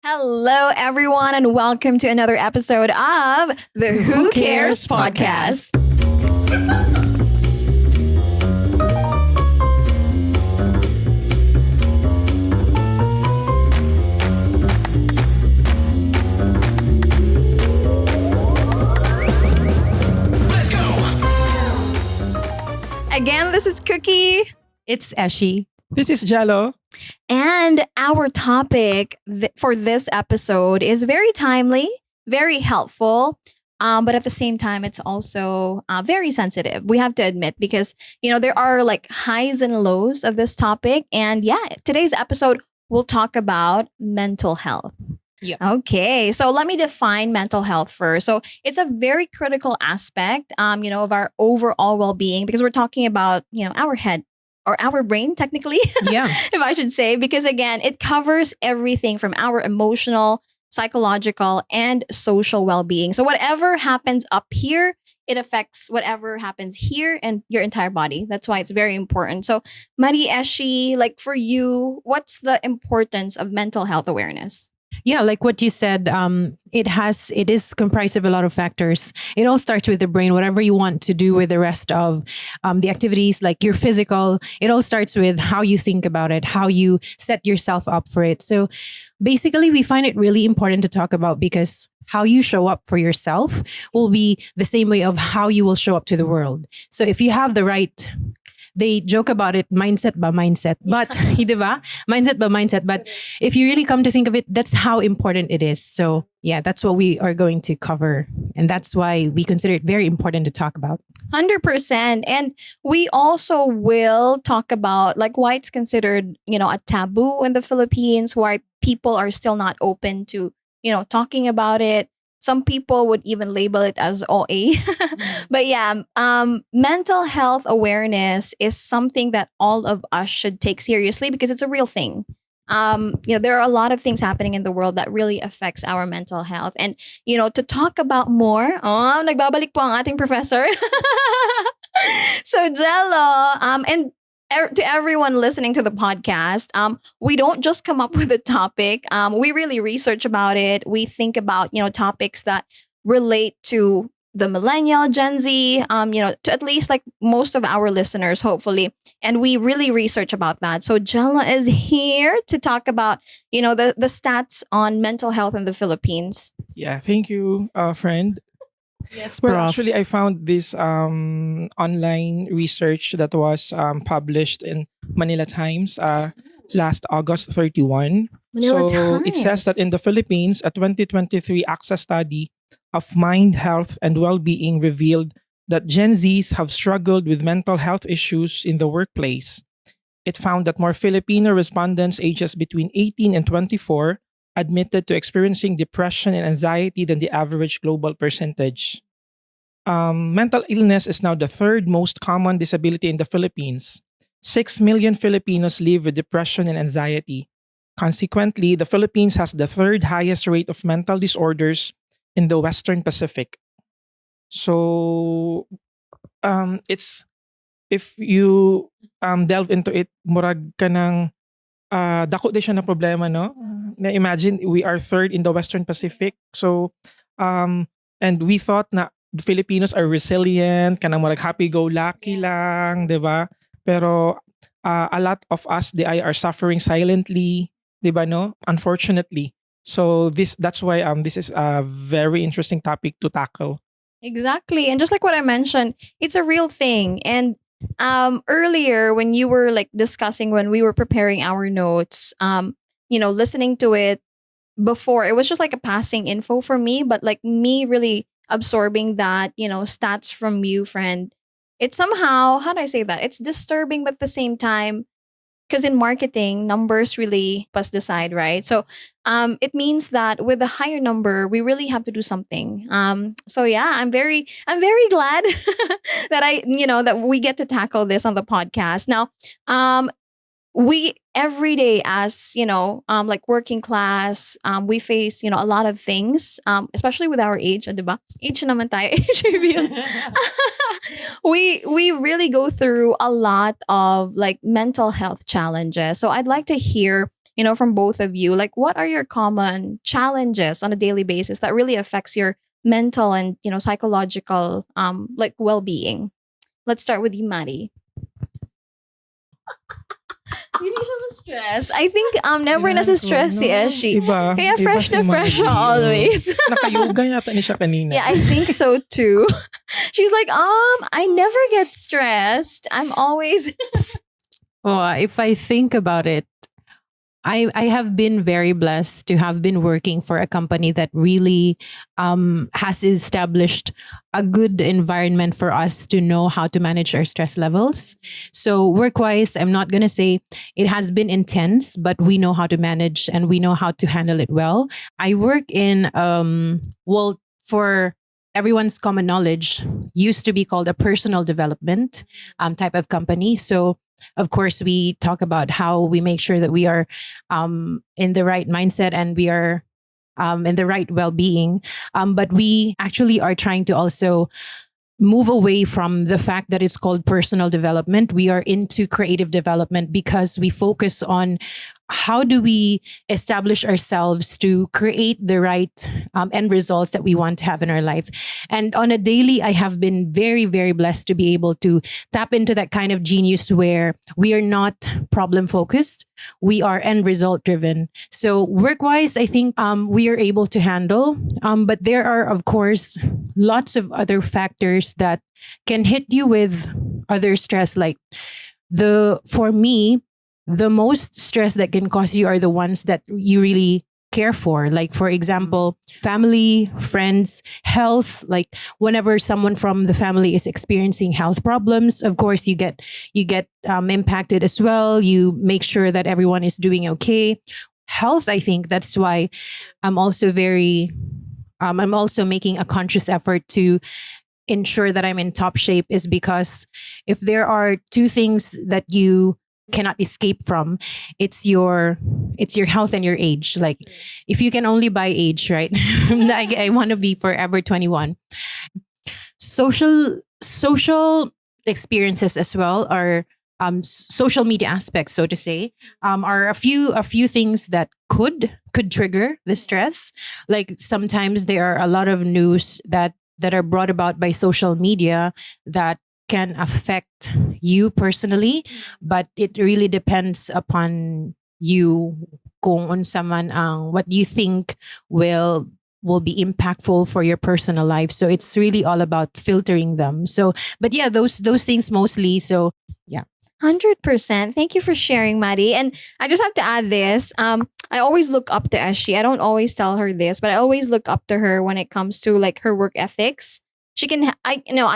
Hello, everyone, and welcome to another episode of the Who Cares Podcast. Let's go. Again, this is Cookie. It's Eshi. This is Jello. And our topic for this episode is very timely, very helpful, but at the same time, it's also very sensitive. We have to admit because, there are like highs and lows of this topic. And yeah, today's episode, we'll talk about mental health. Yeah. Okay. So let me define mental health first. So it's a very critical aspect, of our overall well-being because we're talking about, our head or our brain, technically, Yeah. if I should say, because again, it covers everything from our emotional, psychological, and social well-being. So whatever happens up here, it affects whatever happens here and your entire body. That's why it's very important. So, Mari Eshi, like for you, what's the importance of mental health awareness? Yeah, like what you said, it is comprised of a lot of factors. It all starts with the brain. Whatever you want to do with the rest of the activities, like your physical, it all starts with how you think about it, how you set yourself up for it. So basically, we find it really important to talk about because how you show up for yourself will be the same way of how you will show up to the world. So if you have the right, they joke about it, mindset by mindset. But, diba? Mindset by mindset. But if you really come to think of it, that's how important it is. So yeah, that's what we are going to cover. And that's why we consider it very important to talk about. 100%. And we also will talk about like why it's considered, a taboo in the Philippines, why people are still not open to, talking about it. Some people would even label it as OA. But yeah, mental health awareness is something that all of us should take seriously because it's a real thing. There are a lot of things happening in the world that really affects our mental health. And, to talk about more, nagbabalik po ang ating professor. So Jello, and to everyone listening to the podcast, we don't just come up with a topic. We really research about it. We think about, topics that relate to the millennial, Gen Z, to at least like most of our listeners, hopefully. And we really research about that. So Jello is here to talk about, the stats on mental health in the Philippines. Yeah, thank you, friend. Yes, Well, Prof. actually, I found this online research that was published in Manila Times last August 31. Manila So it says Times. that in the Philippines, a 2023 AXA study of mind health and well-being revealed that Gen Zs have struggled with mental health issues in the workplace. It found that more Filipino respondents ages between 18 and 24 admitted to experiencing depression and anxiety than the average global percentage. Mental illness is now the third most common disability in the Philippines. 6 million Filipinos live with depression and anxiety. Consequently, the Philippines has the third highest rate of mental disorders in the Western Pacific. So, it's if you delve into it, murag ka ng dako di siya na problema, no? Na imagine we are third in the Western Pacific. So, and we thought na the Filipinos are resilient, kanang murag happy-go-lucky lang, di ba? Pero a lot of us, they are suffering silently, di ba, no? Unfortunately. So that's why this is a very interesting topic to tackle. Exactly. And just like what I mentioned, it's a real thing. And earlier when you were like discussing when we were preparing our notes, listening to it before, it was just like a passing info for me, but like me really absorbing that, stats from you, friend. It's somehow, how do I say that? It's disturbing, but at the same time, because in marketing, numbers really must decide, right? So it means that with a higher number, we really have to do something. So yeah, I'm very glad that that we get to tackle this on the podcast. Now, we every day as like working class, we face a lot of things, especially with our age, diba? Age naman tayo, age reveal. we really go through a lot of like mental health challenges. So I'd like to hear from both of you. Like, what are your common challenges on a daily basis that really affects your mental and, psychological, like well being? Let's start with you, Maddie. Hindi siya ma-stress. I think never Kailangan ko, stress si no? Eshi. Kaya Iba fresh si na fresh siya Maddie, oo. always. Nakayoga yata ni siya kanina. Yeah, I think so too. She's like, I never get stressed. I'm always Oh, if I think about it, I have been very blessed to have been working for a company that really has established a good environment for us to know how to manage our stress levels. So work-wise, I'm not going to say it has been intense, but we know how to manage and we know how to handle it well. I work in, well, for everyone's common knowledge, used to be called a personal development type of company. So of course, we talk about how we make sure that we are in the right mindset and we are in the right well-being. But we actually are trying to also move away from the fact that it's called personal development. We are into creative development because we focus on how do we establish ourselves to create the right end results that we want to have in our life. And on a daily, I have been very, very blessed to be able to tap into that kind of genius where we are not problem focused. We are end result driven. So work wise, I think we are able to handle. But there are, of course, lots of other factors that can hit you with other stress. Like for me, the most stress that can cause you are the ones that you really care for. Like, for example, family, friends, health. Like whenever someone from the family is experiencing health problems, of course you get impacted as well. You make sure that everyone is doing okay. Health, I think that's why I'm also I'm also making a conscious effort to ensure that I'm in top shape, is because if there are two things that you cannot escape from, it's your health and your age. Like if you can only buy age, right? I want to be forever 21. Social experiences as well are social media aspects, so to say, are a few things that could trigger the stress. Like sometimes there are a lot of news that are brought about by social media that can affect you personally, but it really depends upon you kung unsa man ang what you think will be impactful for your personal life. So it's really all about filtering them. So, but yeah, those things mostly. So yeah. 100%. Thank you for sharing, Maddie. And I just have to add this. I always look up to Eshi. I don't always tell her this, but I always look up to her when it comes to like her work ethics. She can,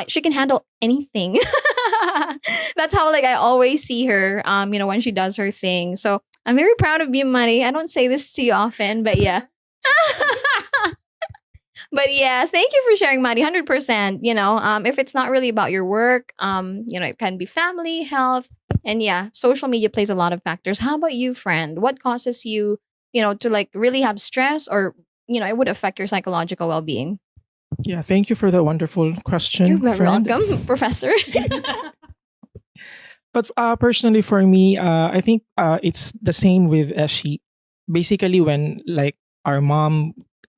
she can handle anything. That's how like I always see her. When she does her thing. So I'm very proud of you, Maddie. I don't say this to you often, but yeah. But yes, thank you for sharing, Maddie. 100%. If it's not really about your work, it can be family, health, and yeah, social media plays a lot of factors. How about you, friend? What causes you, to like really have stress, or it would affect your psychological well being? Yeah, thank you for the wonderful question. You're very friend. welcome, Professor. But personally, for me, I think it's the same with Eshi. Basically, when like our mom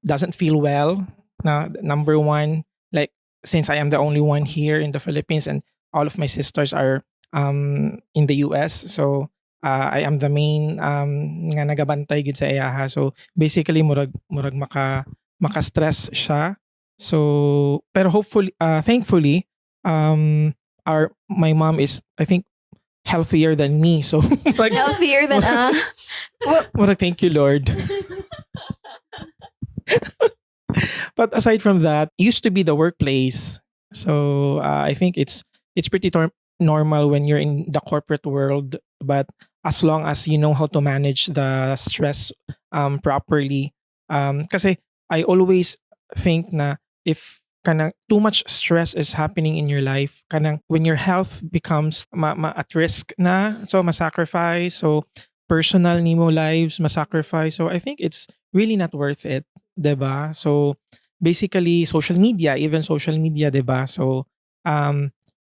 doesn't feel well, number one, like since I am the only one here in the Philippines and all of my sisters are in the US, so I am the main nga nagabantay gid sa iyaha. So basically, murag maka-stress siya. So pero hopefully, thankfully, my mom is, I think, healthier than me. So like Healthier than murag, thank you, Lord. But aside from that, used to be the workplace. So I think it's pretty normal when you're in the corporate world. But as long as you know how to manage the stress properly, kasi I always think na if kanang too much stress is happening in your life, kanang when your health becomes at risk na, so masacrifice, so personal nimo lives masacrifice. So I think it's really not worth it, 'di ba? So basically even social media, 'di ba? So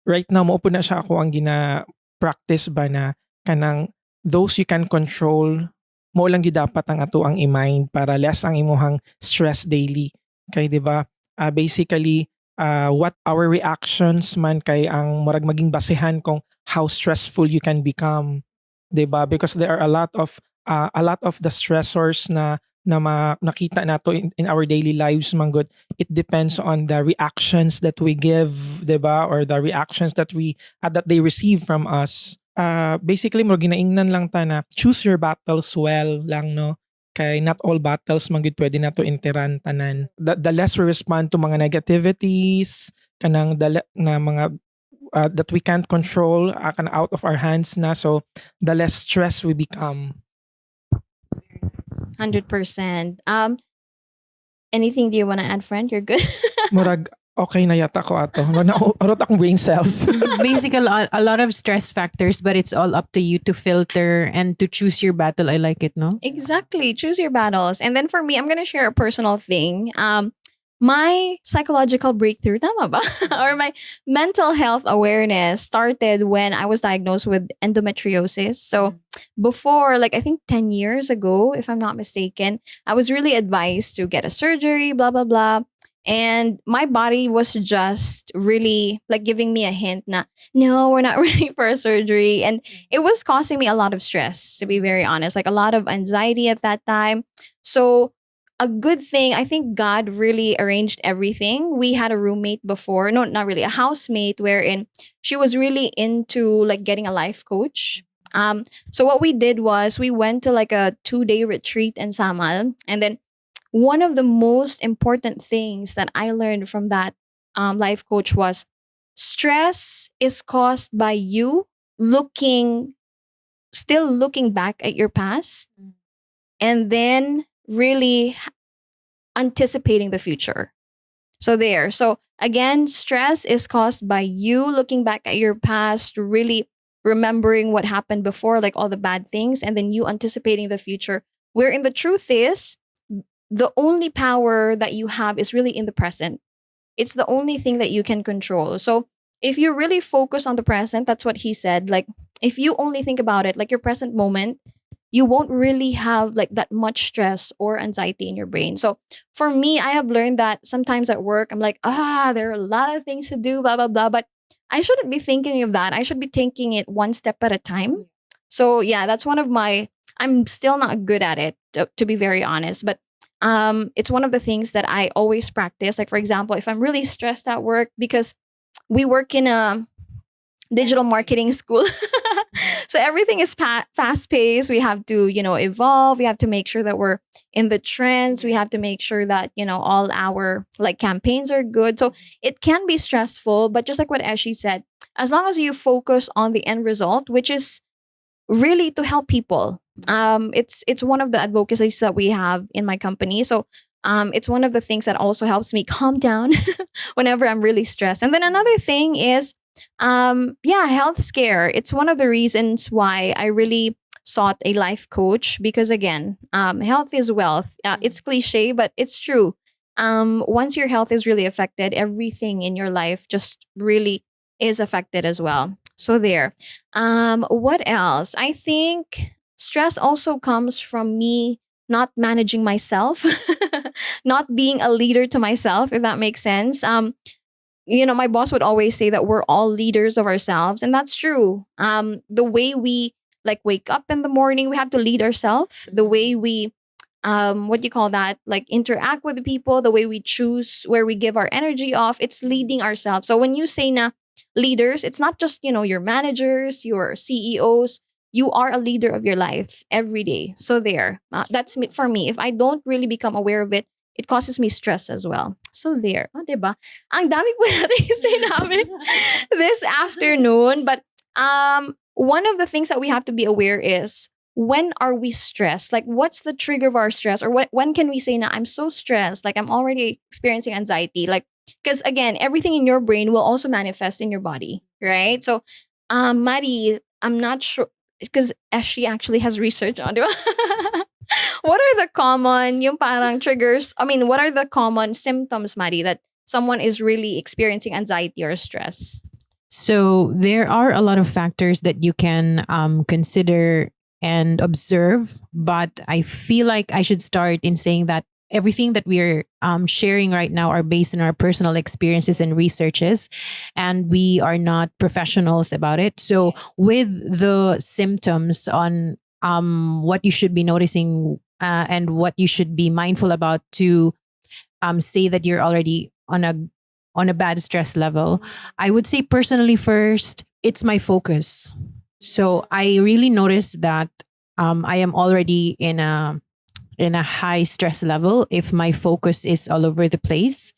right now mo na siya ako ang gina practice ba na kanang those you can control, mo lang gyud dapat ang ato ang i-mind para less ang imuhang stress daily. Kay 'di ba? Basically what our reactions man kay ang murag maging basehan kung how stressful you can become, 'di ba? Because there are a lot of the stressors na nakita nato in our daily lives manggod. It depends on the reactions that we give, 'di ba? Or the reactions that they receive from us. Basically mo ginaingnan lang ta na choose your battles well lang, no? Kay not all battles man gyud pwede nato interan tanan. The less we respond to mga negativities, kanang na mga that we can't control, kan out of our hands na, so the less stress we become. 100%. Anything do you want to add, friend? You're good. Murag okay na yata ko ato. Arot akong brain cells. Basically, a lot of stress factors, but it's all up to you to filter and to choose your battle. I like it, no? Exactly. Choose your battles. And then for me, I'm gonna share a personal thing. My psychological breakthrough, tama ba? Or my mental health awareness started when I was diagnosed with endometriosis. So before, like I think 10 years ago, if I'm not mistaken, I was really advised to get a surgery, blah, blah, blah. And my body was just really like giving me a hint na, no, we're not ready for a surgery. And it was causing me a lot of stress, to be very honest, like a lot of anxiety at that time. So a good thing, I think God really arranged everything. We had a roommate before, no, not really, a housemate wherein she was really into like getting a life coach. So what we did was we went to like a 2-day retreat in Samal. And then one of the most important things that I learned from that life coach was stress is caused by you still looking back at your past and then really anticipating the future. So there. So again, stress is caused by you looking back at your past, really remembering what happened before, like all the bad things, and then you anticipating the future. Wherein the truth is, the only power that you have is really in the present. It's the only thing that you can control. So if you really focus on the present, that's what he said. Like if you only think about it, like your present moment, you won't really have like that much stress or anxiety in your brain. So for me, I have learned that sometimes at work, I'm like, there are a lot of things to do, blah, blah, blah. But I shouldn't be thinking of that. I should be taking it one step at a time. So yeah, that's one of I'm still not good at it, to be very honest. But it's one of the things that I always practice. Like, for example, if I'm really stressed at work, because we work in a digital marketing school. So everything is fast paced. We have to, evolve. We have to make sure that we're in the trends. We have to make sure that, all our like campaigns are good. So it can be stressful, but just like what Ashley said, as long as you focus on the end result, which is really to help people. It's one of the advocacies that we have in my company. So it's one of the things that also helps me calm down whenever I'm really stressed. And then another thing is health scare. It's one of the reasons why I really sought a life coach, because again, health is wealth. It's cliche, but it's true. Once your health is really affected, everything in your life just really is affected as well. So there. What else? I think stress also comes from me not managing myself, not being a leader to myself, if that makes sense. My boss would always say that we're all leaders of ourselves, and that's true. The way we like wake up in the morning, we have to lead ourselves. The way we what do you call that, like interact with the people, the way we choose where we give our energy off, it's leading ourselves. So when you say na leaders, it's not just your managers, your CEOs. You are a leader of your life every day. So there, that's for me. If I don't really become aware of it, it causes me stress as well. So there. Diba? Ang dami po natin sinabi this afternoon. But one of the things that we have to be aware is, when are we stressed? Like, what's the trigger of our stress? Or when can we say, na, I'm so stressed, like I'm already experiencing anxiety? Like, because again, everything in your brain will also manifest in your body, right? So, Mari, I'm not sure, because she actually has research on it. What are the common, yung parang triggers? I mean, what are the common symptoms, Mari, that someone is really experiencing anxiety or stress? So there are a lot of factors that you can consider and observe. But I feel like I should start in saying that everything that we're sharing right now are based on our personal experiences and researches, and we are not professionals about it. So, with the symptoms on what you should be noticing and what you should be mindful about to say that you're already on a bad stress level, I would say personally first, it's my focus. So I really noticed that I am already in a high stress level if my focus is all over the place.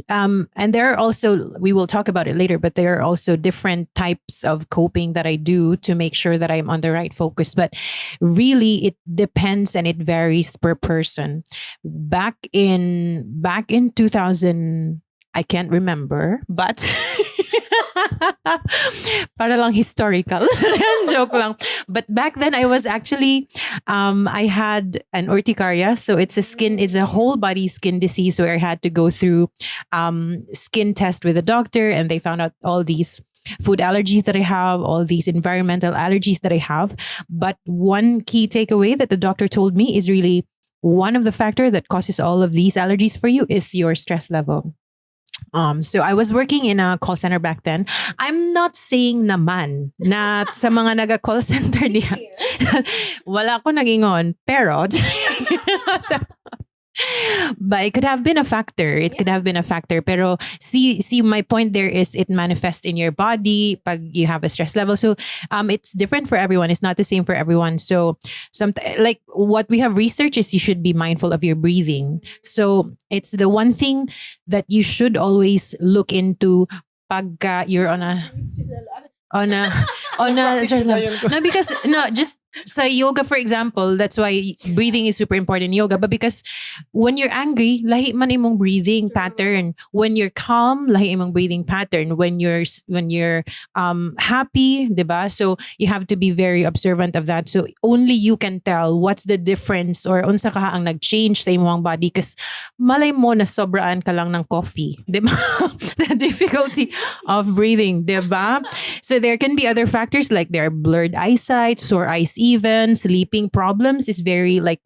And there are also, we will talk about it later, but there are also different types of coping that I do to make sure that I'm on the right focus. But really, it depends and it varies per person. Back in 2000, I can't remember, but para lang historical. Joke lang. But back then I was actually I had an urticaria. So it's a whole body skin disease where I had to go through skin test with a doctor, and they found out all these food allergies that I have, all these environmental allergies that I have. But one key takeaway that the doctor told me is really one of the factor that causes all of these allergies for you is your stress level. So I was working in a call center back then. I'm not saying naman na sa mga naga-call center diya. Wala ko nagingon. Pero, but it could have been a factor. It could have been a factor. Pero see, my point there is it manifests in your body pag you have a stress level. So it's different for everyone. It's not the same for everyone. So like what we have research is you should be mindful of your breathing. So it's the one thing that you should always look into pag you're on a stress level. No, because just sa yoga, for example, that's why breathing is super important in yoga. But because when you're angry, lahi man imong breathing pattern. When you're calm, lahi imong breathing pattern. When you're happy, diba? So you have to be very observant of that. So only you can tell what's the difference or unsa ka ang nag-change sa imong body. Because malay mo na sobraan ka lang ng coffee, diba? The difficulty of breathing, diba? So there can be other factors like there are blurred eyesight, sore eyes, even sleeping problems is very very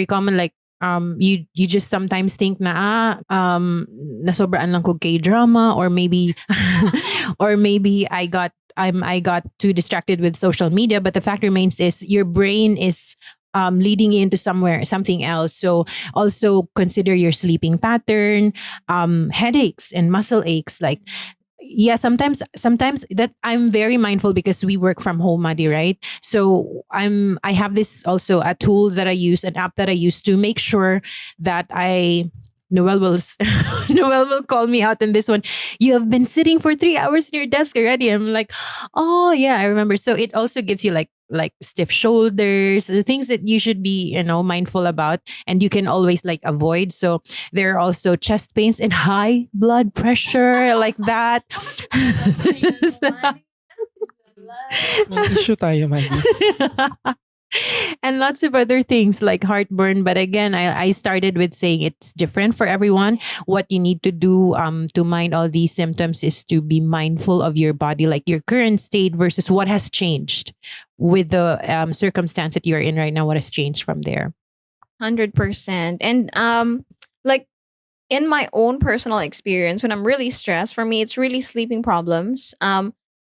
common. Like you just sometimes think na nasobraan lang ko K-drama, or maybe or maybe I got too distracted with social media. But the fact remains is your brain is leading you into something else. So also consider your sleeping pattern, headaches and muscle aches. Like yeah, sometimes that I'm very mindful because we work from home, Madi, right? So I have this also a tool that I use, an app that I use to make sure that Noel will Noel will call me out in this one. You have been sitting for 3 hours in your desk already. I'm like, oh yeah, I remember. So it also gives you like stiff shoulders, the things that you should be mindful about, and you can always like avoid. So there are also chest pains and high blood pressure like that. May issue tayo, Maggie. And lots of other things like heartburn. But again, I started with saying it's different for everyone. What you need to do to mind all these symptoms is to be mindful of your body, like your current state versus what has changed with the circumstance that you're in right now. What has changed from there? 100%. And like in my own personal experience, when I'm really stressed, for me, it's really sleeping problems.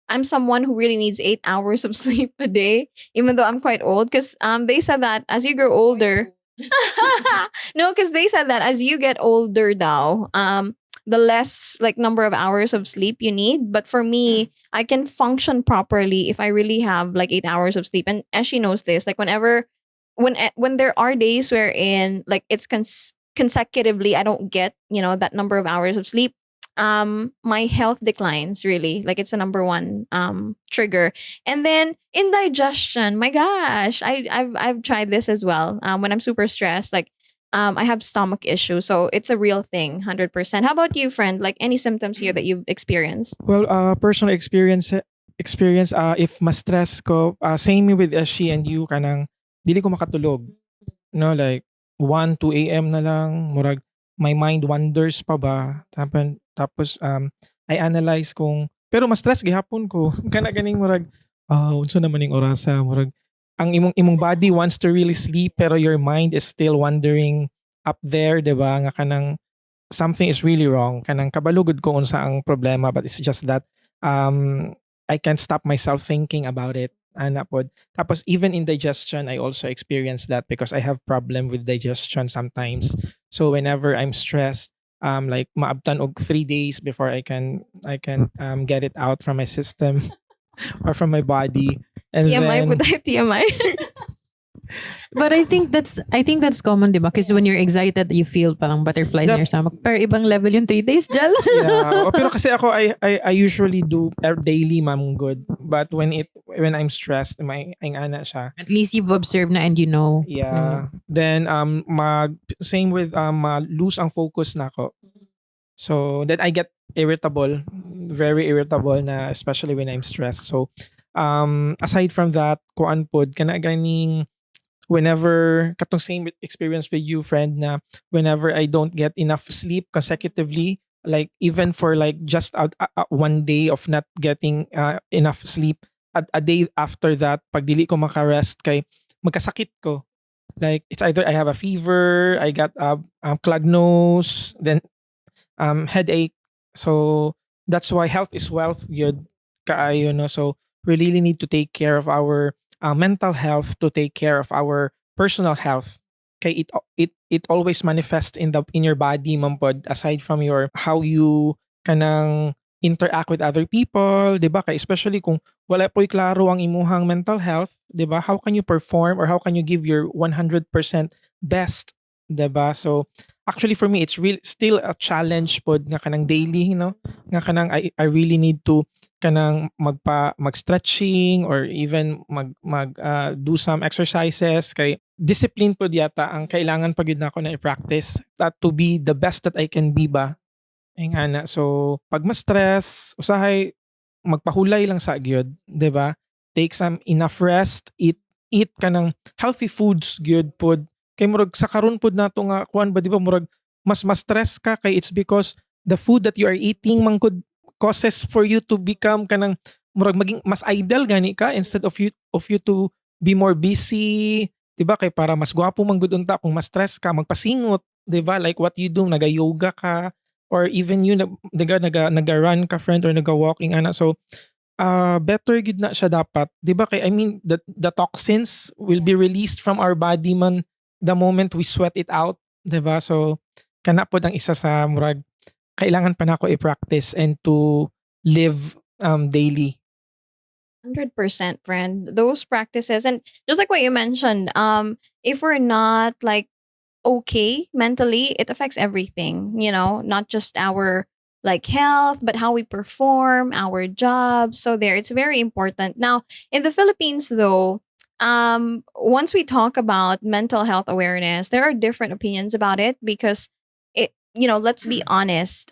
I'm someone who really needs 8 hours of sleep a day, even though I'm quite old. Because they said that as you grow older, no, because they said that as you get older now, the less like number of hours of sleep you need. But for me, I can function properly if I really have like 8 hours of sleep. And as she knows this, like when there are days wherein like it's consecutively, I don't get that number of hours of sleep. My health declines, really, like it's the number one trigger. And then indigestion, my gosh, I've tried this as well. When I'm super stressed, like I have stomach issues, so it's a real thing. 100%. How about you, friend? Like any symptoms here that you've experienced? Well, personal experience if ma-stress ko, same with she and you, kanang dili ko makatulog. No, like 1 2 a.m. na lang, murag my mind wanders pa ba. Tapos I analyze kung pero mas stress gihapon ko. Kana ganing murag unsa naman ning orasa, murag ang imong body wants to really sleep pero your mind is still wandering up there, 'di ba? Nga kanang something is really wrong. Kanang kabalugod ko unsa ang problema, but it's just that I can't stop myself thinking about it. Ana pod. Tapos even in digestion, I also experience that because I have problem with digestion sometimes. So whenever I'm stressed, like maabtan og 3 days before I can get it out from my system or from my body. And TMI po then tayo, TMI. But I think that's common, di ba? Because when you're excited, you feel parang butterflies in that your stomach. Pero ibang level yung 3 days, Jal. yeah. Pero kasi ako I usually do daily ma'am good. But when I'm stressed, may ay ana siya. At least you've observed na and you know. Yeah. Then mag same with lose ang focus na ako. So then I get irritable, very irritable na especially when I'm stressed. So aside from that, kuan pod kana ganing whenever katong same experience with you friend na whenever I don't get enough sleep consecutively, like even for like just one day of not getting enough sleep, a day after that pag dili ko makarest kay magkasakit ko, like it's either I have a fever, I got a clogged nose, then headache. So that's why health is wealth yun kaayo no. So we really need to take care of our mental health to take care of our personal health. Okay, it always manifests in your body man pod, aside from your how you kanang interact with other people, 'di ba? Kay especially kung wala po'y klaro ang imuhang mental health, 'di ba? How can you perform or how can you give your 100% best, 'di ba? So actually for me it's real still a challenge pod nga kanang daily, no? Nga kanang I really need to kanang mag stretching or even do some exercises kay discipline pod yata ang kailangan pag yun nako na i-practice that to be the best that I can be ba. Ay nga na. So pag ma-stress usahay magpahulay lang sa gyud, 'di ba? Take some enough rest, eat ka ng healthy foods gyud pod. Kay murag sa karon pod nato nga kuan ba, 'di ba, murag mas ma-stress ka kay it's because the food that you are eating man could causes for you to become kanang murag maging mas idle gani ka instead of you to be more busy, 'di ba? Kay para mas gwapo man gud unta kung ma-stress ka magpasingot, 'di ba? Like what you do, naga-yoga ka or even you naga-run ka friend or naga-walking ana. So better gud na siya dapat, 'di ba? Kay I mean the toxins will be released from our body man the moment we sweat it out, 'di ba? So kana pod ang isa sa murag kailangan pa nako i-practice and to live daily. 100% friend, those practices, and just like what you mentioned, if we're not like okay mentally, it affects everything, not just our like health, but how we perform our jobs. So there, it's very important. Now, in the Philippines though, once we talk about mental health awareness, there are different opinions about it because let's be honest,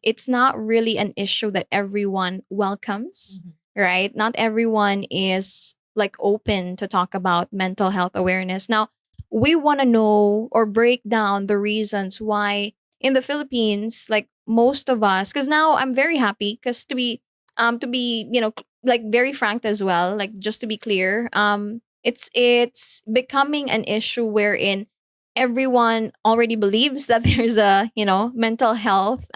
it's not really an issue that everyone welcomes, right? Not everyone is like open to talk about mental health awareness. Now, we want to know or break down the reasons why in the Philippines, like most of us, because now I'm very happy because to be like very frank as well, like just to be clear, it's becoming an issue wherein everyone already believes that there's a mental health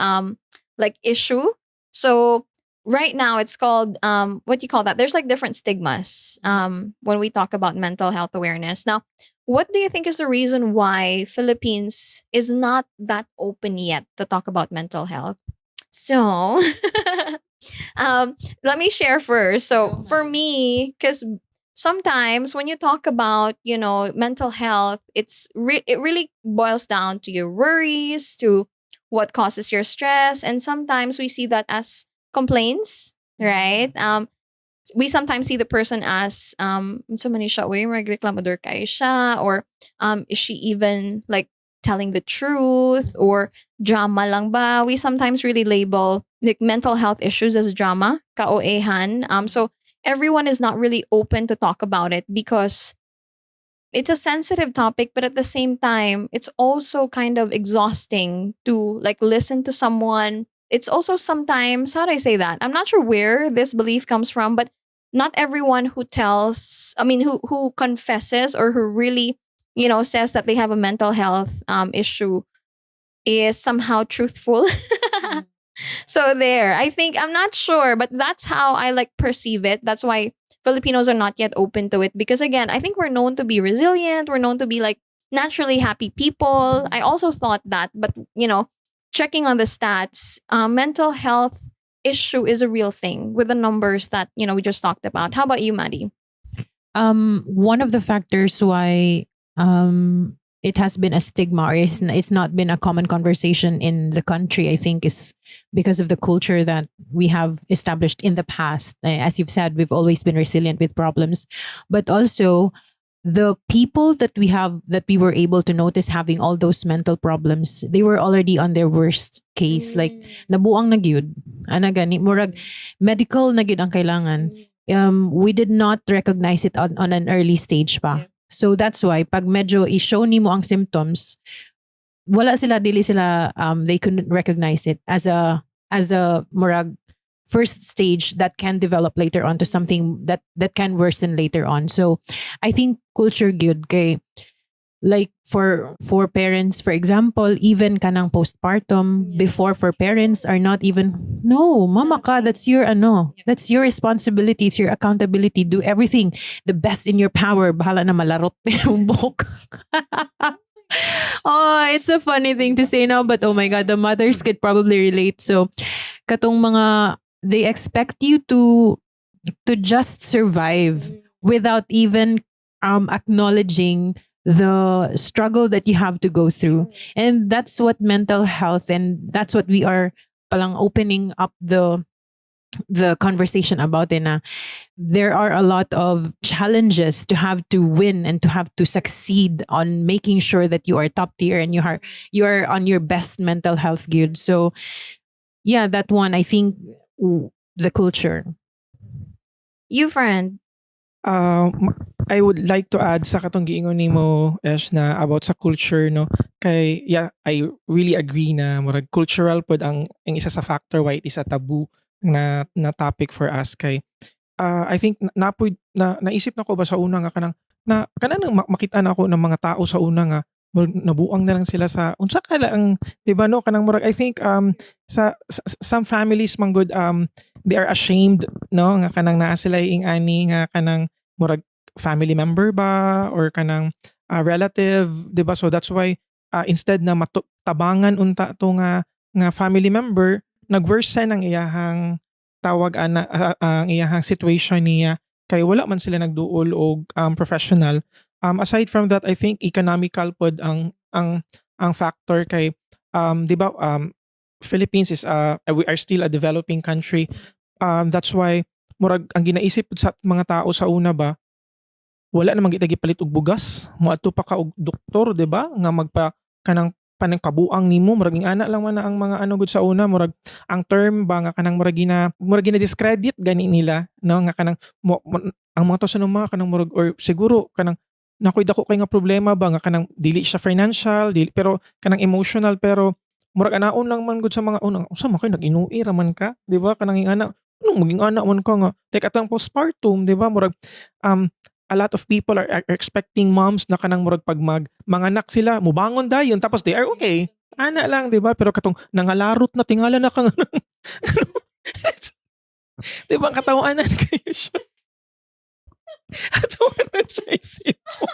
like issue. So right now it's called what do you call that, there's like different stigmas when we talk about mental health awareness. Now, what do you think is the reason why Philippines is not that open yet to talk about mental health? So let me share first. So for me, because sometimes when you talk about mental health, it really boils down to your worries, to what causes your stress, and sometimes we see that as complaints, right? We sometimes see the person as so many siya, "Uy, magreklamador kay siya," or is she even like telling the truth, or drama lang ba? We sometimes really label like mental health issues as drama, kaoehan. So everyone is not really open to talk about it because it's a sensitive topic, but at the same time, it's also kind of exhausting to like listen to someone. It's also sometimes, how do I say that? I'm not sure where this belief comes from, but not everyone who tells, who confesses or who really, says that they have a mental health issue is somehow truthful. So there, I think, I'm not sure, but that's how I like perceive it. That's why Filipinos are not yet open to it, because again, I think we're known to be resilient. We're known to be like naturally happy people. I also thought that, but checking on the stats, mental health issue is a real thing with the numbers that we just talked about. How about you, Maddie? One of the factors why it has been a stigma, or it's not been a common conversation in the country, I think, is because of the culture that we have established in the past. As you've said, we've always been resilient with problems, but also the people that we were able to notice having all those mental problems, they were already on their worst case. Like nabuang na gyud, ana gani murag medical na gyud ang kailangan. We did not recognize it on an early stage pa. So that's why pag medyo i-show nimo ang symptoms, dili sila they couldn't recognize it as a murag first stage that can develop later on to something that can worsen later on. So I think culture gyud kay, like for parents, for example, even kanang postpartum before, for parents are not even, no mama ka, that's your that's your responsibility, it's your accountability, do everything the best in your power, bahala na malarot yung buhok. Oh, it's a funny thing to say now, but oh my god, the mothers could probably relate. So katong mga, they expect you to just survive without even acknowledging the struggle that you have to go through. And that's what mental health, and that's what we are palang opening up the conversation about it na. There are a lot of challenges to have to win and to have to succeed on making sure that you are top tier and you are on your best mental health geared. So yeah, that one, I think, the culture. You, friend. I would like to add sa katong giingon nimo, Esh, na about sa culture, no. Kay I really agree na murag cultural pod ang isa sa factor why it is a taboo na topic for us. Kay I think naisip na ko ba sa una nga kanang makita na ako ng mga tao sa una nga nabuang na lang sila sa unsa kala ang, di ba, no, kanang murag I think some families man good, they are ashamed, no, nga kanang naa sila ing ani nga kanang murag family member ba or kanang relative, di ba? So that's why instead na tabangan unta to nga family member, nagworsen ang iyahang tawag ana ang iyahang situation niya, kay wala man sila nagduol og professional. Aside from that, I think economical pod ang factor. Kay di ba, Philippines is we are still a developing country. That's why murag ang ginaisip sa mga tao sa una ba, wala namang kita gipalit og bugas, moadto pa ka og doktor, di ba, nga magpa kanang panangkabuang nimo, murag ana lang man na ang mga gud sa una, murag ang term ba nga kanang murag gina discredit gani nila, no, nga kanang ang mga to sa mga kanang murag, or siguro kanang nakoy dako kay nga problema ba nga kanang dili siya financial, dili, pero kanang emotional, pero murag anaon lang man gud sa mga unang unsa man kay nag-inuwi ra man ka, di ba, kanang ana nung maging ana man ka nga like atang postpartum, di ba, murag a lot of people are expecting moms na kanang murag pag manganak sila mubangon dayon tapos they are okay ana lang, di ba, pero katong nangalarot na tingala na kang di ba, katawanan kayo siya. Katawanan siya isip mo.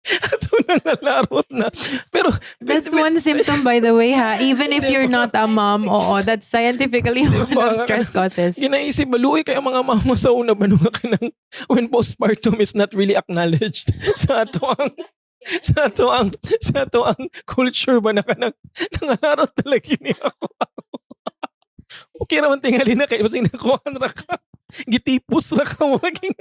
Ato nangalarot na. Pero That's one symptom, by the way, ha. Even if you're not a mom, that's scientifically one of stress causes. Ginaisip, maluoy kayo mga mama sa una ba nung kanang when postpartum is not really acknowledged sa ato ang culture ba na kanang nangalarot talaga ni ako. Okay naman tingali na kayo kasi nakuhaan ra ka. Gitipos ra ka mo maging.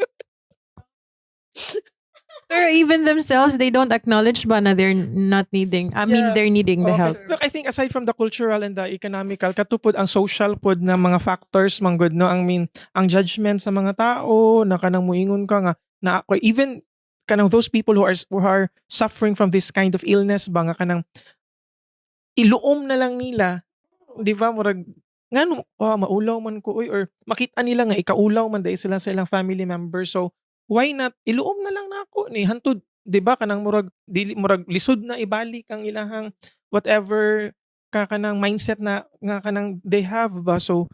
Or even themselves, they don't acknowledge ba na they're not needing, they're needing the help. Look, I think aside from the cultural and the economical, katupod ang social pod na mga factors manggod, no, ang judgment sa mga tao na kanang muingon ka nga na ako, even kanang those people who are suffering from this kind of illness ba nga kanang iluom na lang nila, di ba, murag ngano maulaw man ko uy or makita nila nga ikaulaw man dahil sila sa ilang family members. So why not iluom na lang nako ni hantud 'di ba kanang murag dili murag lisod na ibalik ang ilahang whatever ka kanang mindset na nga kanang they have ba. So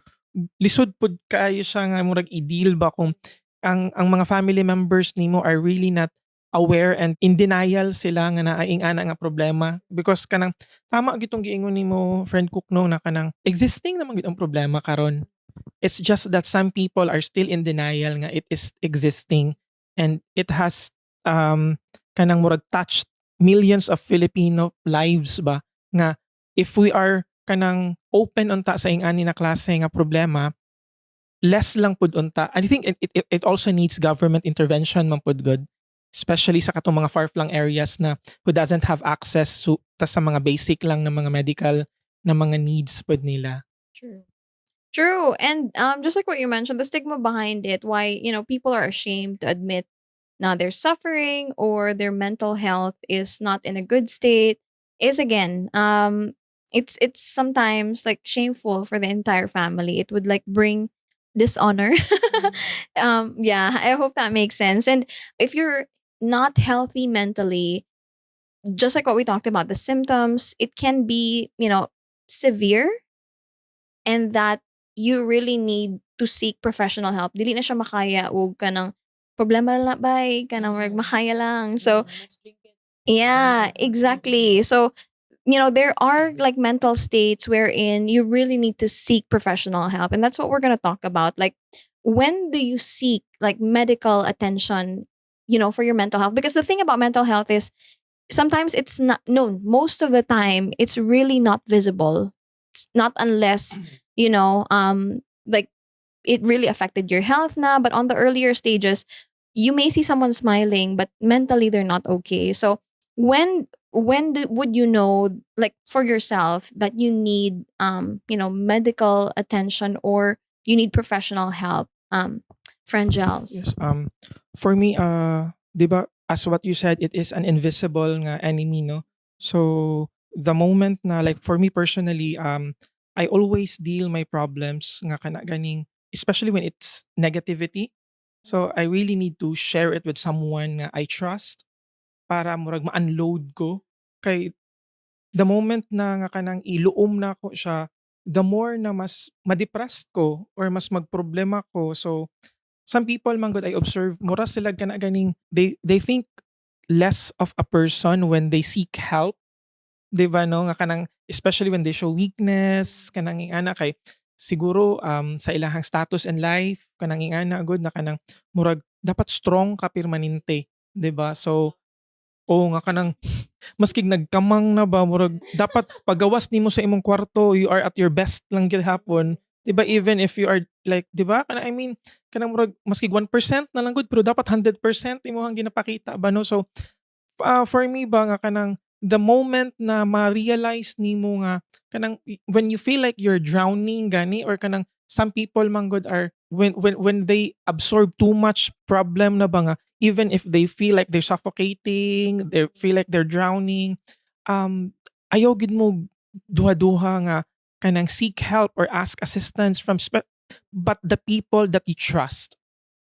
lisod pud kaayo siya nga murag i-deal ba kung ang mga family members nimo are really not aware and in denial sila nga naaying ana nga problema because kanang tama gitong giingon nimo friend Cook no na kanang existing naman gid ang problema karon. It's just that some people are still in denial nga it is existing and it has kanang murag touched millions of Filipino lives ba nga if we are kanang open unta sa ing-ani na klase nga problema less lang pud unta. I think it also needs government intervention man pud good. Especially sa katong mga far-flung areas na who doesn't have access to sa mga basic lang na mga medical na mga needs pud nila. True. True. And just like what you mentioned, the stigma behind it, why, people are ashamed to admit now they're suffering or their mental health is not in a good state is again, it's sometimes like shameful for the entire family. It would like bring dishonor. Yeah, I hope that makes sense. And if you're not healthy mentally, just like what we talked about, the symptoms, it can be, severe and that you really need to seek professional help. Dili na siya makaya o ka ng problema na lang ba, ka ng makaya lang. So, yeah, exactly. So, there are like mental states wherein you really need to seek professional help. And that's what we're going to talk about. Like, when do you seek like medical attention, for your mental health? Because the thing about mental health is sometimes it's not known. Most of the time, it's really not visible. It's not unless, like it really affected your health na. But on the earlier stages, you may see someone smiling, but mentally they're not okay. So would you know, like for yourself, that you need medical attention or you need professional help, friend Giles? Yes, for me, 'di ba, as what you said, it is an invisible nga enemy, no? So, the moment na like for me personally, I always deal my problems nga kana ganing especially when it's negativity. So, I really need to share it with someone nga I trust para murag ma-unload ko. Kay the moment na nga kanang iluom na ko siya, the more na mas ma-depressed ko or mas magproblema ko. So, some people man gud I observe mura sila kana ganing they think less of a person when they seek help, 'di ba no nga kanang especially when they show weakness kanang ingana kay siguro sa ilahang status in life kanang ingana gud na kanang murag dapat strong ka permanente, 'di ba? So oo nga kanang maski nagkamang na ba murag dapat pagawas nimo sa imong kwarto you are at your best lang gyud hapon. 'Di ba even if you are like 'di ba kana I mean kanang murag maski 1% na lang gud pero dapat 100% imong ginapakita ba no. So for me ba nga kanang the moment na ma-realize nimo nga kanang when you feel like you're drowning gani or kanang some people man gud are when they absorb too much problem na ba nga even if they feel like they're suffocating, they feel like they're drowning, ayaw gid mo duha-duha nga kanang seek help or ask assistance from but the people that you trust.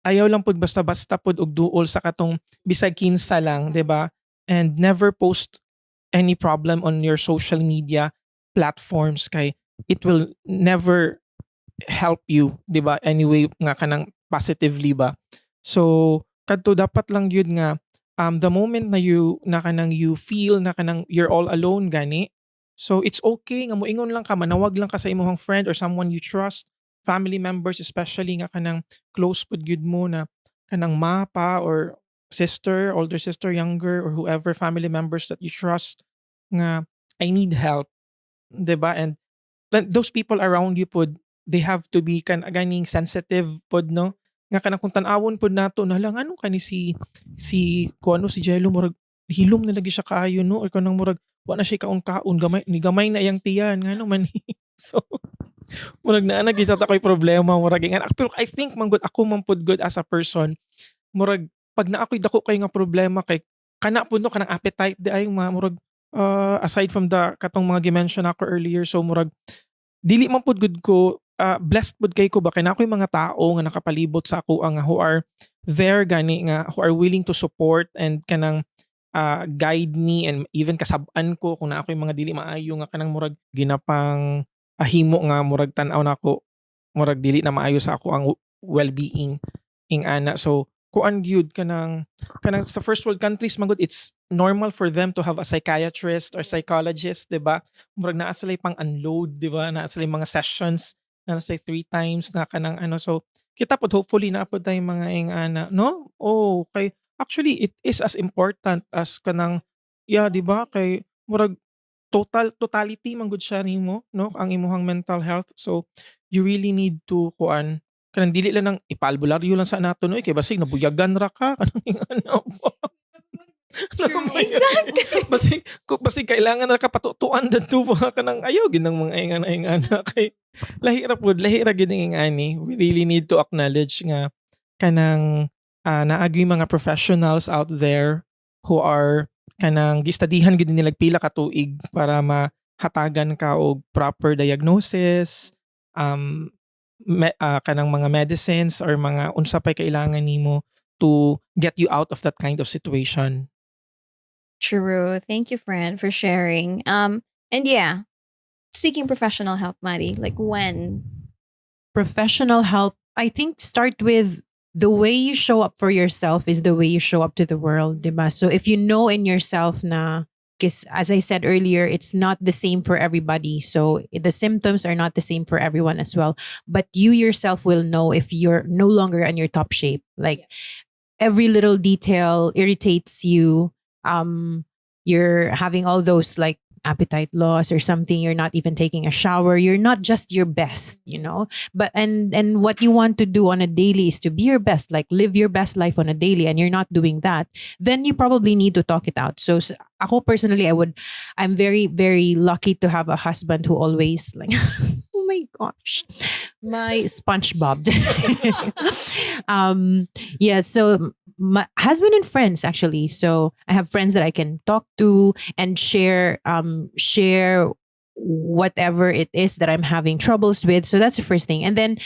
Ayaw lang pud basta-basta pud og duol sa katong bisag kinsa lang, 'di ba? And never post any problem on your social media platforms kay it will never help you, 'di ba? Anyway nga kanang positively ba. So kadto dapat lang yun nga the moment na kanang you feel na kanang you're all alone gani. So it's okay nga moingon lang ka manawag lang ka sa imong friend or someone you trust, family members especially nga kanang close pud gyud mo na kanang ma pa or sister, older sister, younger or whoever family members that you trust nga I need help, 'di ba? And those people around you pod they have to be ganing sensitive pod no nga kanang kung tan-awon pod nato na lang ano kani si kuno si Jello murag hilom na lagi siya kaayo no or kanang murag wa na siya kaon-kaon gamay ni gamay na iyang tiyan ngano man ni. So murag naa na kita ta koy problema murag nga pero I think man gud ako man pod good as a person murag pag naa koy dako kay nga problema kay kana pud no kanang appetite di ay murag aside from the katong mga gi-mention ako earlier so murag dili man pud gud ko blessed pud kay ko ba kay na ako'y mga tao nga nakapalibot sa ako nga who are there gani nga who are willing to support and kanang guide me and even kasab-an ko kung naa ako'y mga dili maayo nga kanang murag ginapang himo nga murag tan-aw nako murag dili na maayo sa ako ang well-being ing ana. So kuan gyud kanang sa first world countries man gud it's normal for them to have a psychiatrist or psychologist, 'di ba? Murag naa sila pang unload, 'di ba? Naa sila mga sessions na say 3 times na kanang ano. So kita pod hopefully na pod tayong mga ing ana, no? Oh, kay actually it is as important as kanang yeah, 'di ba? Kay murag totality man gud siya nimo, no? Ang imuhang mental health. So you really need to kuan kanang dili lang ng ipaalbularyo lang sa nato no kay basig nabuyagan ra ka kanang ano True. nabuyagan Exactly. basig kailangan ra ka patutuan dadto pa ka ng ayaw ginang mga ingan kay lahi ra gid ing ani. We really need to acknowledge nga kanang naagi mga professionals out there who are kanang gistadihan gid nila pila ka tuig para mahatagan ka og proper diagnosis, um, kanang mga medicines or mga unsa pay kailangan nimo to get you out of that kind of situation. True. Thank you, friend, for sharing. And yeah, seeking professional help, Maddie. Like when? Professional help, I think start with the way you show up for yourself is the way you show up to the world, diba? So if you know in yourself na, because as I said earlier, it's not the same for everybody. So the symptoms are not the same for everyone as well. But you yourself will know if you're no longer on your top shape. Like every little detail irritates you. You're having all those like appetite loss or something, you're not even taking a shower, you're not just your best, but and what you want to do on a daily is to be your best, like live your best life on a daily, and you're not doing that, then you probably need to talk it out. So ako personally, I'm very very lucky to have a husband who always like oh my gosh, my SpongeBob. Yeah, so my husband and friends actually. So I have friends that I can talk to and share whatever it is that I'm having troubles with. So that's the first thing. And then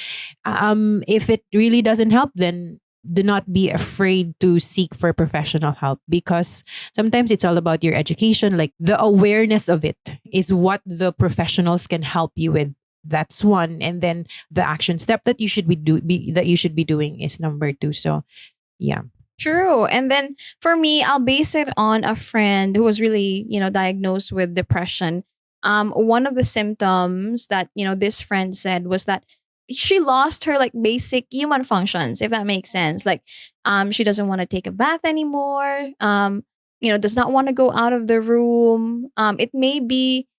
if it really doesn't help, then do not be afraid to seek for professional help, because sometimes it's all about your education. Like the awareness of it is what the professionals can help you with. That's one. And then the action step that you should be doing is number two. So yeah. True. And then for me, I'll base it on a friend who was really, diagnosed with depression. One of the symptoms that, this friend said was that she lost her like basic human functions, if that makes sense. Like, she doesn't want to take a bath anymore. Does not want to go out of the room. It may be,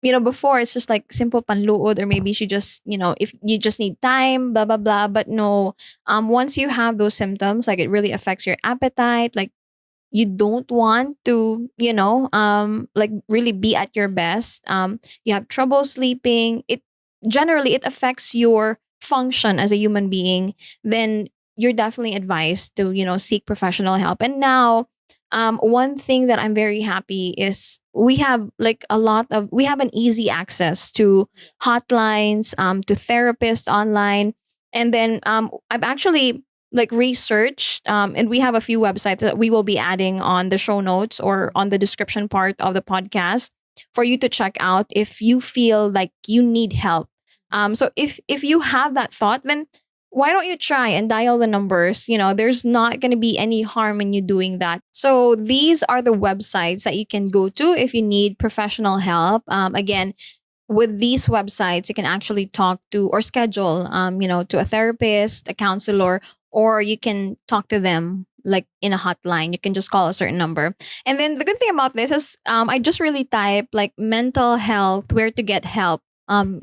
before it's just like simple panluod, or maybe she just, if you just need time, blah, blah, blah. But no, once you have those symptoms, like it really affects your appetite. Like you don't want to, like really be at your best. You have trouble sleeping. It affects your function as a human being. Then you're definitely advised to, seek professional help. And now, one thing that I'm very happy is we have like we have an easy access to hotlines, to therapists online. And then I've actually like researched, and we have a few websites that we will be adding on the show notes or on the description part of the podcast for you to check out if you feel like you need help. So if you have that thought, then why don't you try and dial the numbers? There's not going to be any harm in you doing that. So these are the websites that you can go to if you need professional help. Again, with these websites, you can actually talk to or schedule, to a therapist, a counselor, or you can talk to them like in a hotline. You can just call a certain number. And then the good thing about this is I just really type like mental health, where to get help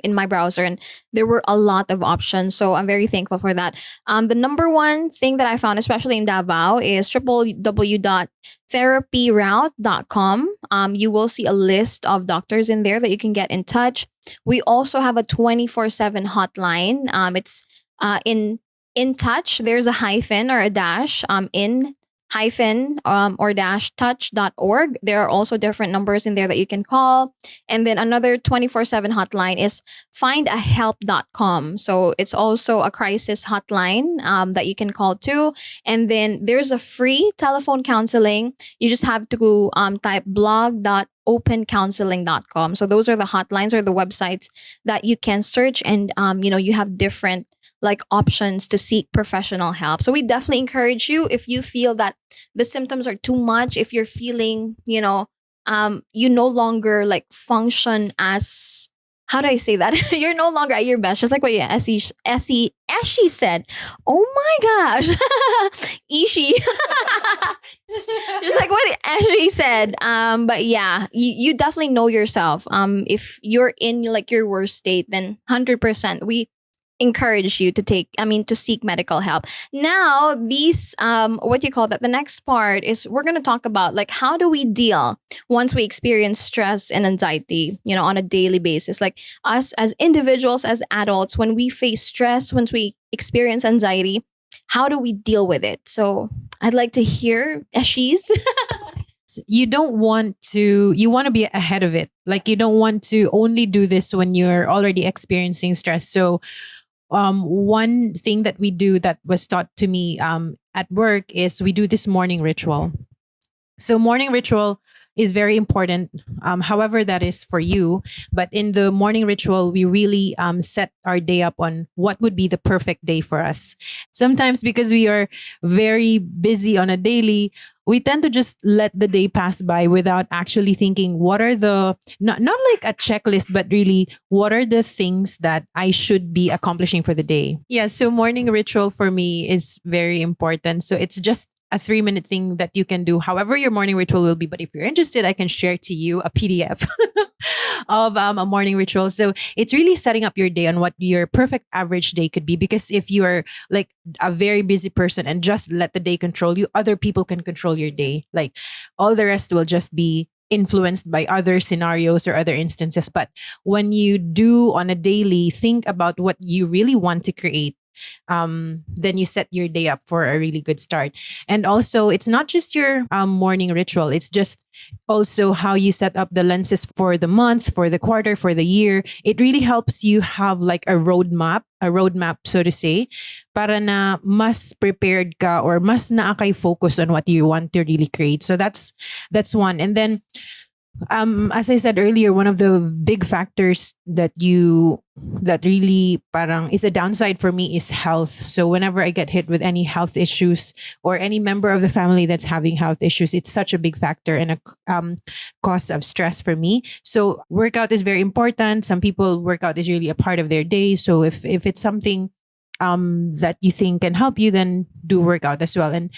in my browser, and there were a lot of options. So I'm very thankful for that. The number one thing that I found, especially in Davao, is www.therapyroute.com. You will see a list of doctors in there that you can get in touch. We also have a 24/7 hotline. It's in touch. There's a hyphen or a dash in hyphen or dash touch.org. There are also different numbers in there that you can call. And then another 24/7 hotline is findahelp.com. So it's also a crisis hotline that you can call to. And then there's a free telephone counseling. You just have to type blog.opencounseling.com. So those are the hotlines or the websites that you can search, and you have different like options to seek professional help. So we definitely encourage you, if you feel that the symptoms are too much, if you're feeling, you no longer like function as, how do I say that? You're no longer at your best, just like what Essie said. Oh my gosh. Ishi. Just like what Ashley said. But yeah, you definitely know yourself. If you're in like your worst state, then 100% we encourage you to seek medical help. Now, these what you call that, the next part is we're going to talk about like how do we deal once we experience stress and anxiety, on a daily basis. Like us as individuals, as adults, when we face stress, once we experience anxiety, how do we deal with it? So I'd like to hear Ashi's. You want to be ahead of it. Like you don't want to only do this when you're already experiencing stress. So one thing that we do that was taught to me at work is we do this morning ritual. So morning ritual is very important, however that is for you. But in the morning ritual, we really set our day up on what would be the perfect day for us. Sometimes because we are very busy on a daily, we tend to just let the day pass by without actually thinking what are the, not like a checklist, but really what are the things that I should be accomplishing for the day. Yeah, so morning ritual for me is very important. So it's just a 3-minute thing that you can do, however your morning ritual will be. But if you're interested, I can share to you a PDF of a morning ritual. So it's really setting up your day on what your perfect average day could be. Because if you are like a very busy person and just let the day control you, other people can control your day. Like all the rest will just be influenced by other scenarios or other instances. But when you do on a daily, think about what you really want to create, then you set your day up for a really good start. And also, it's not just your morning ritual, it's just also how you set up the lenses for the month, for the quarter, for the year. It really helps you have like a roadmap, so to say, para na mas prepared ka or mas naakay focus on what you want to really create. So that's one. And then as I said earlier, one of the big factors that really parang is a downside for me is health. So whenever I get hit with any health issues or any member of the family that's having health issues, it's such a big factor and a cause of stress for me. So workout is very important. Some people, workout is really a part of their day. So if it's something that you think can help you, then do workout as well. And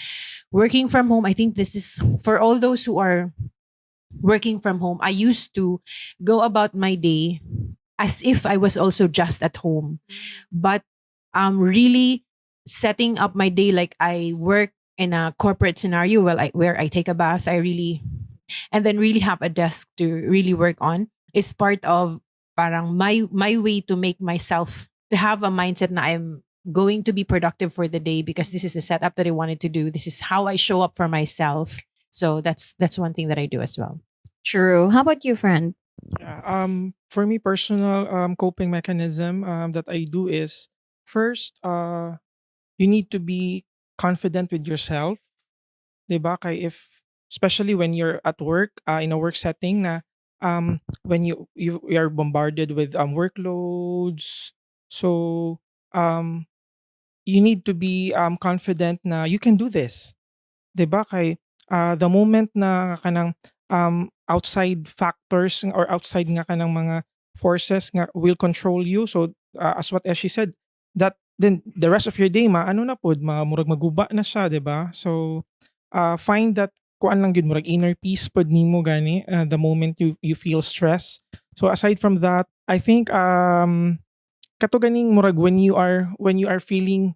working from home, I think this is for all those who are working from home. I used to go about my day as if I was also just at home. But really setting up my day like I work in a corporate scenario where I take a bath, and then really have a desk to really work on, is part of parang my way to make myself to have a mindset na I'm going to be productive for the day because this is the setup that I wanted to do. This is how I show up for myself. So that's one thing that I do as well. True. How about you, friend? Yeah. For me, personal coping mechanism that I do is first, you need to be confident with yourself. 'Di ba? Kay if especially when you're at work, in a work setting na when you are bombarded with workloads, so you need to be confident na you can do this. 'Di ba? Kay the moment na kanang outside factors or outside nga kanang mga forces nga will control you. So as what she said, that then the rest of your day ano na pod murag maguba na siya, 'di ba? So find that kuan lang gyud murag inner peace pod nimo gani the moment you feel stress. So aside from that, I think kato ganing murag when you are feeling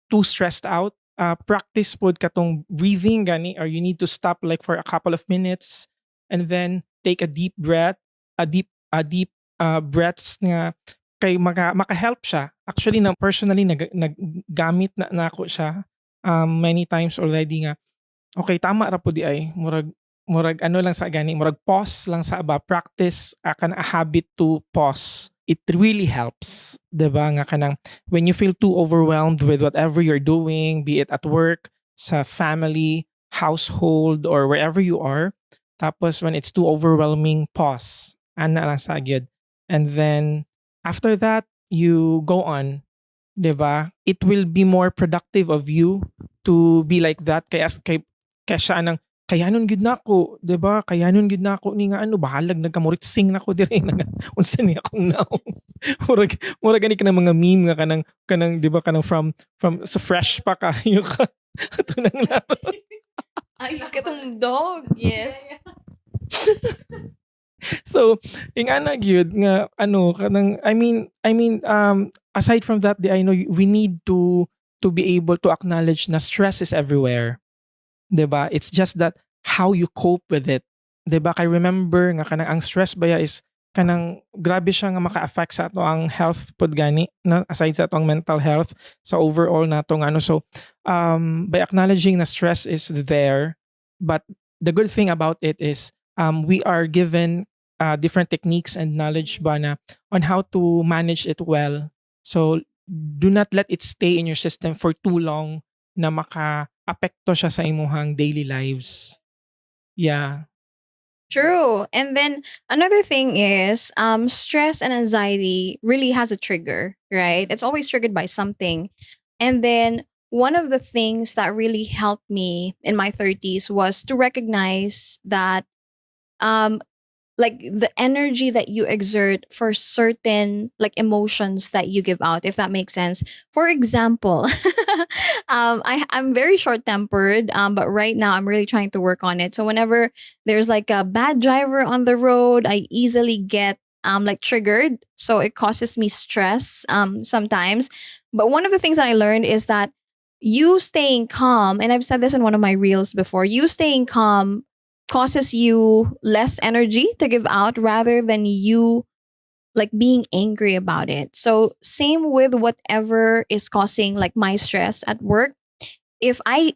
too stressed out, practice pod katong breathing gani, or you need to stop like for a couple of minutes and then take a deep breath, a deep breaths nga kay maka-help siya. Actually na personally naggamit na ako siya many times already nga Okay, tama ra po di ay. Murag ano lang sa gani, murag pause lang sa aba, practice kana a habit to pause. It really helps, 'di ba? Nga kanang when you feel too overwhelmed with whatever you're doing, be it at work, sa family, household, or wherever you are. Tapos when it's too overwhelming, pause. Ana lang sa gyud. And then after that, you go on, 'di ba? It will be more productive of you to be like that kaya siya anang kayanon gid nako, 'di ba? Kayanon gid nako ni nga ano bahalag nagkamuritsing nako diri nga unsa ni akong naong. murag gani ka ng mga meme nga kanang 'di ba kanang from sa fresh pa kayo ka ato nang laro. Ay, katong dog. Yes. So ingana gyud nga ano kanang aside from that I know we need to be able to acknowledge na stress is everywhere. 'Di ba? It's just that how you cope with it. 'Di ba? Kay remember nga kanang ang stress baya is kanang grabe siya nga maka-affect sa ato ang health pod gani no aside sa atong mental health sa overall natong ano so by acknowledging na stress is there but the good thing about it is we are given different techniques and knowledge ba na on how to manage it well. So do not let it stay in your system for too long na maka-apekto siya sa imuhang daily lives. Yeah. True. And then another thing is stress and anxiety really has a trigger, right? It's always triggered by something. And then one of the things that really helped me in my 30s was to recognize that um like the energy that you exert for certain like emotions that you give out, if that makes sense. For example, I'm very short tempered, but right now I'm really trying to work on it. So whenever there's like a bad driver on the road, I easily get like triggered, so it causes me stress sometimes. But one of the things that I learned is that you staying calm, and I've said this in one of my reels before, you staying calm causes you less energy to give out rather than you like being angry about it. So same with whatever is causing like my stress at work. If I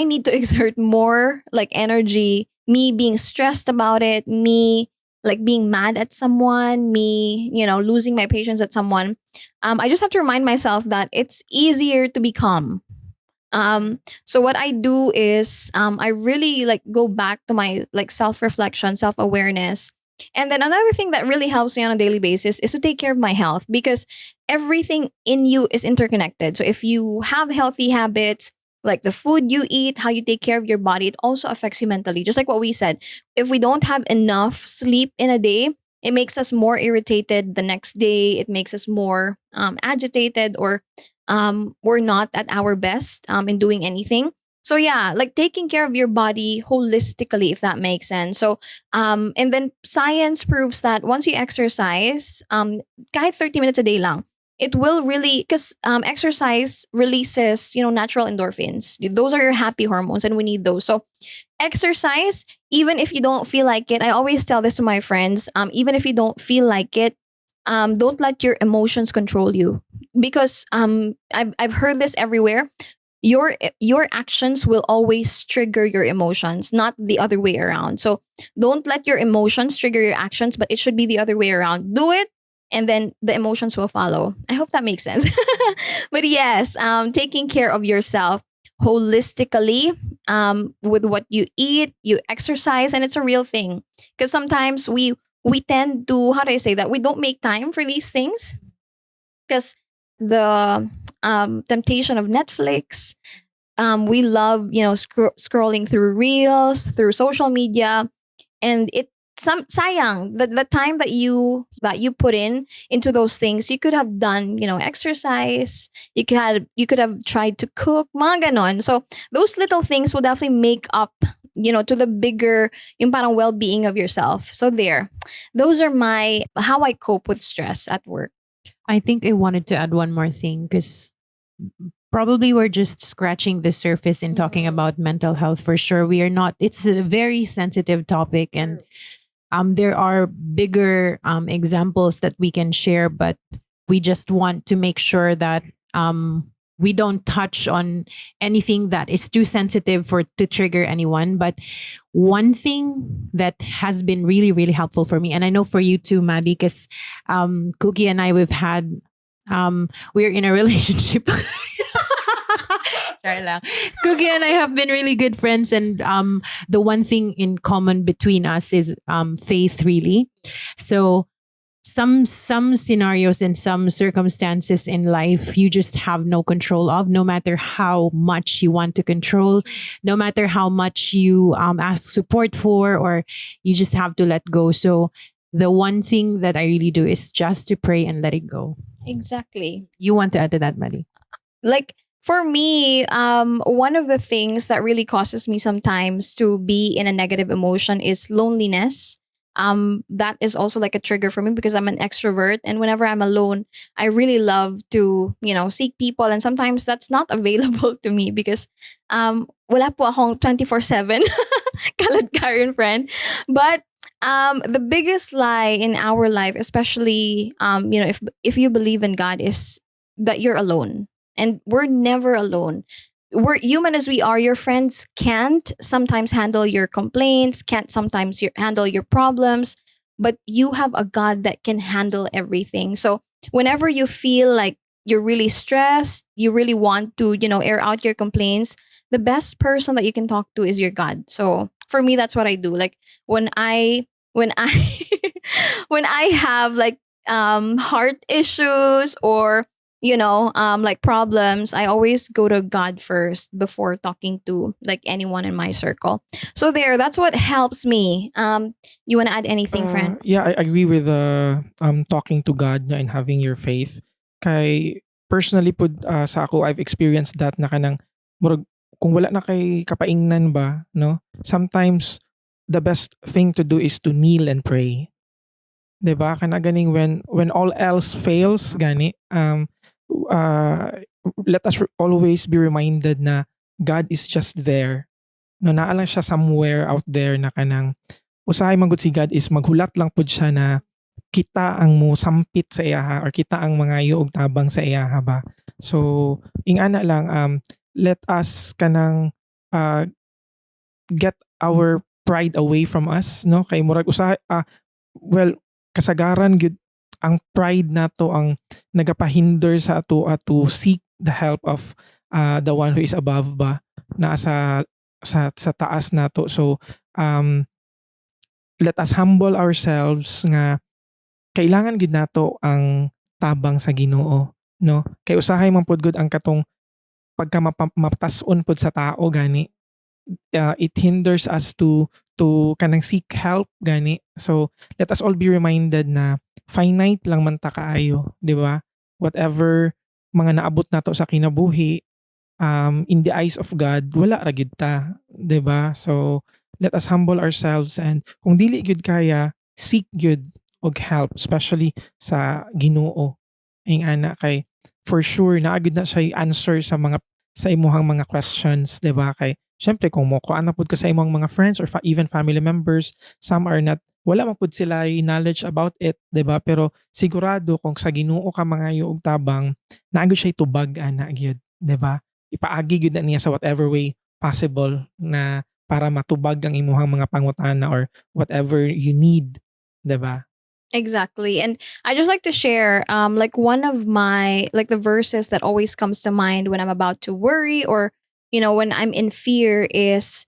need to exert more like energy, me being stressed about it, me like being mad at someone, me, losing my patience at someone, I just have to remind myself that it's easier to be calm. So what I do is I really like go back to my like self-reflection, self-awareness. And then another thing that really helps me on a daily basis is to take care of my health because everything in you is interconnected. So if you have healthy habits, like the food you eat, how you take care of your body, it also affects you mentally. Just like what we said, if we don't have enough sleep in a day, it makes us more irritated the next day. It makes us more agitated, or we're not at our best in doing anything. So yeah, like taking care of your body holistically, if that makes sense. So and then science proves that once you exercise, kahit 30 minutes a day lang, it will really, because exercise releases, natural endorphins. Those are your happy hormones, and we need those. So exercise, even if you don't feel like it. I always tell this to my friends. Even if you don't feel like it, don't let your emotions control you, because I've heard this everywhere. Your actions will always trigger your emotions, not the other way around. So don't let your emotions trigger your actions, but it should be the other way around. Do it, and then the emotions will follow. I hope that makes sense. But yes, taking care of yourself holistically, with what you eat, you exercise, and it's a real thing. Because sometimes we tend to, how do I say that, we don't make time for these things because the temptation of Netflix. We love, scrolling through reels, through social media, and it some sayang the time that you put in into those things. You could have done, exercise. You could have tried to cook, mga ganon. So those little things will definitely make up, to the bigger yung parang well-being of yourself. So there, those are my how I cope with stress at work. I think I wanted to add one more thing because probably we're just scratching the surface in talking about mental health. For sure, we are not. It's a very sensitive topic, and there are bigger examples that we can share, but we just want to make sure that we don't touch on anything that is too sensitive for to trigger anyone. But one thing that has been really, really helpful for me, and I know for you too, Maddie, because Cookie and I, we're in a relationship. Char lang. Cookie and I have been really good friends, and the one thing in common between us is faith, really. So some scenarios and some circumstances in life you just have no control of, no matter how much you want to control, no matter how much you ask support for, or you just have to let go. So the one thing that I really do is just to pray and let it go. Exactly. You want to add to that, Maddie? Like for me, one of the things that really causes me sometimes to be in a negative emotion is loneliness. That is also like a trigger for me because I'm an extrovert, and whenever I'm alone, I really love to, seek people, and sometimes that's not available to me because wala po akong 24/7 kalad friend. But the biggest lie in our life, especially if you believe in God, is that you're alone. And we're never alone. We're human as we are. Your friends can't sometimes handle your complaints, can't sometimes handle your problems, but you have a God that can handle everything. So whenever you feel like you're really stressed, you really want to, air out your complaints, the best person that you can talk to is your God. So for me, that's what I do. Like when I when I have like heart issues or like problems, I always go to God first before talking to like anyone in my circle. So that's what helps me. You want to add anything, friend? Yeah, I agree with talking to God and having your faith. Kay personally pud sa ako, I've experienced that na kanang murag kung wala na kay kapaingnan ba, no? Sometimes the best thing to do is to kneel and pray. 'Di ba? Kana ganing when all else fails gani uh let us always be reminded na God is just there. No, naa lang siya somewhere out there na kanang usahay man gud si God is maghulat lang pud siya na kita ang mo sampit sa iyaha or kita ang mangayo og tabang sa iyaha ba. So ingana lang let us kanang uh, get our pride away from us, no, kay murag usahay well kasagaran gyud ang pride nato ang nagapahinder sa ato to seek the help of the one who is above ba na sa taas nato. So um let us humble ourselves nga kailangan gid nato ang tabang sa Ginoo, no, kay usahay man pud gud ang katong pagka matas-on pud sa tao gani it hinders us to kanang seek help gani. So let us all be reminded na finite lang man ta kaayo, 'di ba? Whatever mga naabot nato sa kinabuhi in the eyes of God wala ra gyud ta, 'di ba? So let us humble ourselves, and kung dili gyud kaya seek gyud og help, especially sa Ginoo. Ing ana kay for sure naa gyud na siya answer sa imuhang mga questions, 'di ba? Kay syempre kung mo kuan na pud ka sa imong mga friends or even family members, some are not, wala man pud sila knowledge about it, 'di ba? Pero sigurado kung sa Ginoo ka mangayo og tabang, naa gyud siya tubag ana gyud, 'di ba? Ipaagi gyud na niya sa whatever way possible na para matubag ang imuhang mga pangutana or whatever you need, 'di ba? Exactly. And I just like to share like one of my like the verses that always comes to mind when I'm about to worry or when I'm in fear is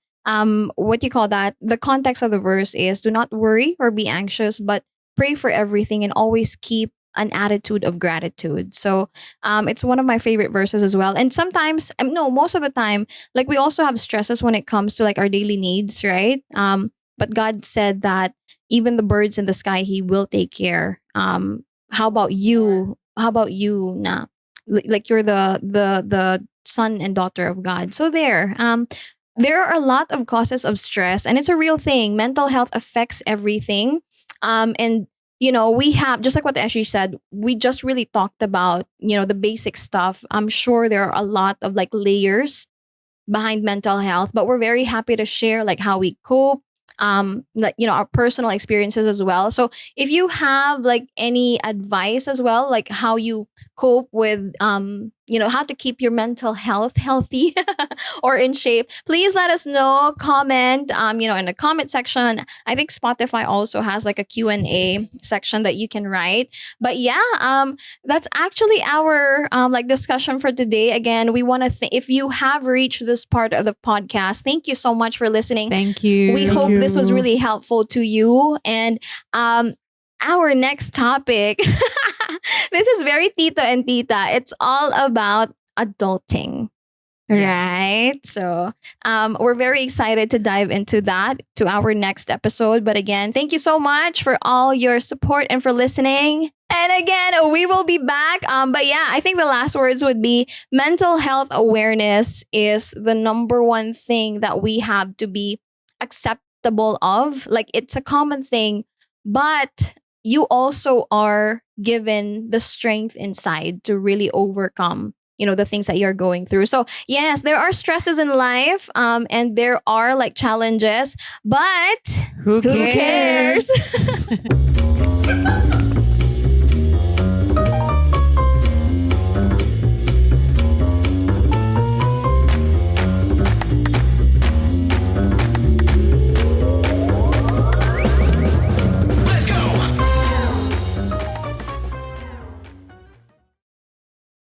what you call that? The context of the verse is do not worry or be anxious, but pray for everything and always keep an attitude of gratitude. So it's one of my favorite verses as well. And sometimes no, most of the time, like we also have stresses when it comes to like our daily needs, right? But God said that even the birds in the sky, He will take care. How about you? How about you, Na? Like you're the son and daughter of God. So there are a lot of causes of stress, and it's a real thing. Mental health affects everything. And we have, just like what Ashley said, we just really talked about the basic stuff. I'm sure there are a lot of like layers behind mental health, but we're very happy to share like how we cope, like our personal experiences as well. So if you have like any advice as well, like how you cope with how to keep your mental health healthy or in shape, please let us know. Comment, in the comment section. I think Spotify also has like a Q&A section that you can write. But yeah, that's actually our like discussion for today. Again, we want to if you have reached this part of the podcast, thank you so much for listening. Thank you. We Thank hope this was you. really helpful to you. And our next topic, this is very tito and tita. It's all about adulting. Yes. Right. So we're very excited to dive into that to our next episode. But again, thank you so much for all your support and for listening. And again, we will be back. But yeah, I think the last words would be mental health awareness is the number one thing that we have to be acceptable of. Like it's a common thing, but you also are given the strength inside to really overcome the things that you're going through. So yes, there are stresses in life, and there are like challenges, but Who who cares? cares?